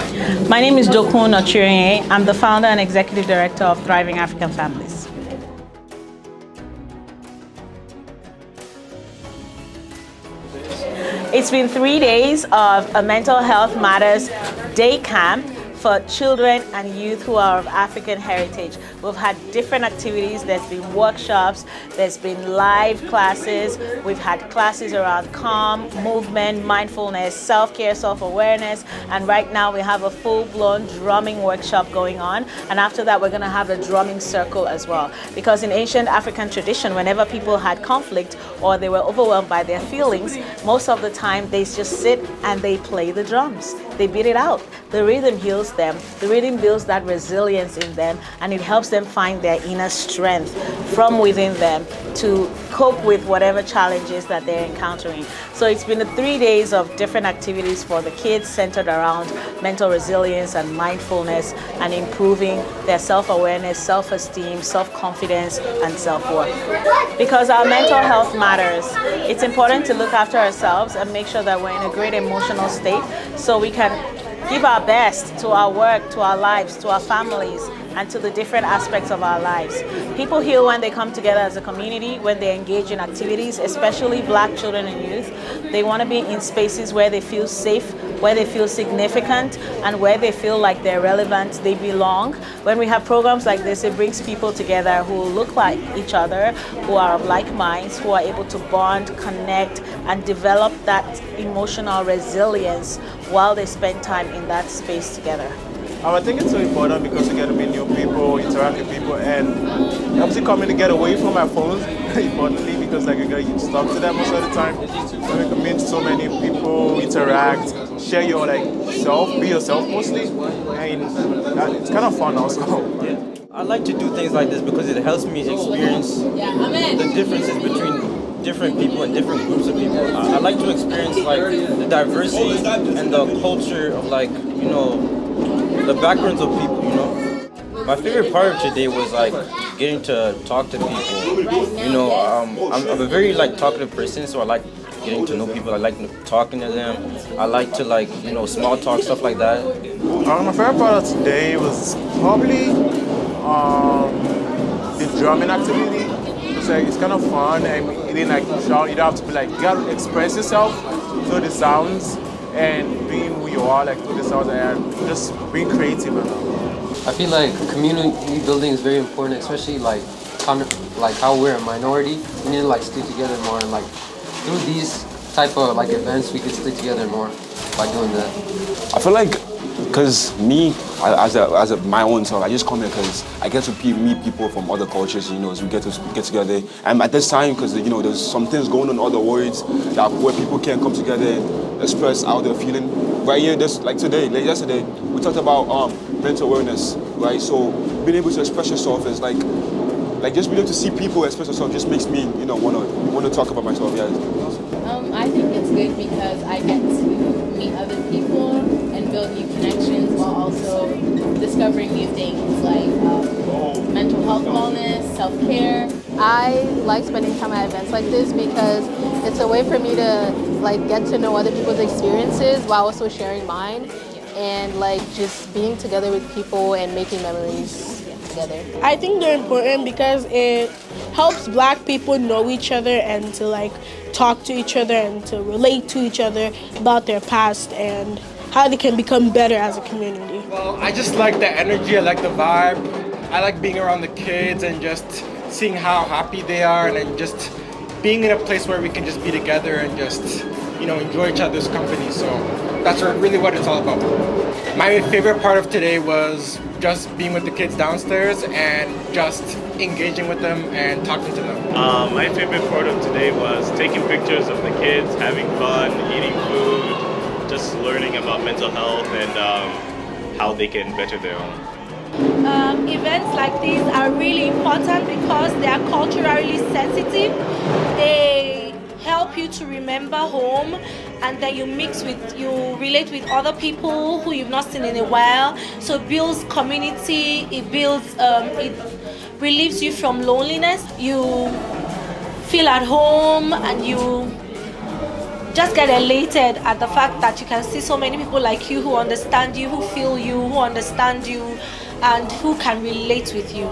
My name is Dokun Ochirinye. I'm the founder and executive director of Thriving African Families. It's been 3 days of a Mental Health Matters day camp for children and youth who are of African heritage. We've had different activities. There's been workshops, there's been live classes, we've had classes around calm, movement, mindfulness, self-care, self-awareness, and right now we have a full-blown drumming workshop going on, and after that we're going to have a drumming circle as well. Because in ancient African tradition, whenever people had conflict or they were overwhelmed by their feelings, most of the time they just sit and they play the drums. They beat it out. The rhythm heals them. The rhythm builds that resilience in them, and it helps them find their inner strength from within them to cope with whatever challenges that they're encountering. So it's been 3 days of different activities for the kids centered around mental resilience and mindfulness and improving their self-awareness, self-esteem, self-confidence, and self-worth. Because our mental health matters, it's important to look after ourselves and make sure that we're in a great emotional state so we can give our best to our work, to our lives, to our families, and to the different aspects of our lives. People heal when they come together as a community, when they engage in activities, especially Black children and youth. They want to be in spaces where they feel safe, where they feel significant, and where they feel like they're relevant, they belong. When we have programs like this, it brings people together who look like each other, who are of like minds, who are able to bond, connect, and develop that emotional resilience while they spend time in that space together. I think it's so important because you get to meet new people, interact with people, and obviously coming to get away from our phones, importantly, because like you get stuck to them most of the time. So you can meet so many people, interact, share your self, be yourself mostly, and it's kind of fun also. I like to do things like this because it helps me experience the differences between different people and different groups of people. I like to experience the diversity and the culture of the backgrounds of people, My favorite part of today was getting to talk to people. I'm a very talkative person, so I like getting to know people. I like talking to them. I like to small talk, stuff like that. My favorite part of today was probably the drumming activity. It's kind of fun, and you didn't shout. You don't have to be you gotta express yourself through the sounds and being who you are through the sounds and just being creative. I feel like community building is very important, especially how we're a minority. We need to stick together more, and through these type of events, we can stick together more by doing that. I feel because me, as my own self, I just come here because I get to meet people from other cultures, as we get together. And at this time, because, there's some things going on in other worlds where people can't come together and express how they're feeling. Right here, yesterday, we talked about mental awareness, right? So being able to express yourself is just being able to see people express yourself just makes me, want to talk about myself, yeah. I think it's good because I get to meet other people and build new connections while also discovering new things like mental health wellness, self-care. I like spending time at events like this because it's a way for me to get to know other people's experiences while also sharing mine, and just being together with people and making memories together. I think they're important because it helps Black people know each other and to talk to each other and to relate to each other about their past and how they can become better as a community. Well, I just like the energy, I like the vibe. I like being around the kids and just seeing how happy they are, and then just being in a place where we can just be together and just, enjoy each other's company. So that's really what it's all about. My favorite part of today was just being with the kids downstairs and just engaging with them and talking to them. My favorite part of today was taking pictures of the kids, having fun, eating food, just learning about mental health and how they can better their own. Events like these are really important because they are culturally sensitive. They help you to remember home, and then you relate with other people who you've not seen in a while. So it builds community, it relieves you from loneliness. You feel at home and you just get elated at the fact that you can see so many people like you who understand you, who feel you, who understand you, and who can relate with you.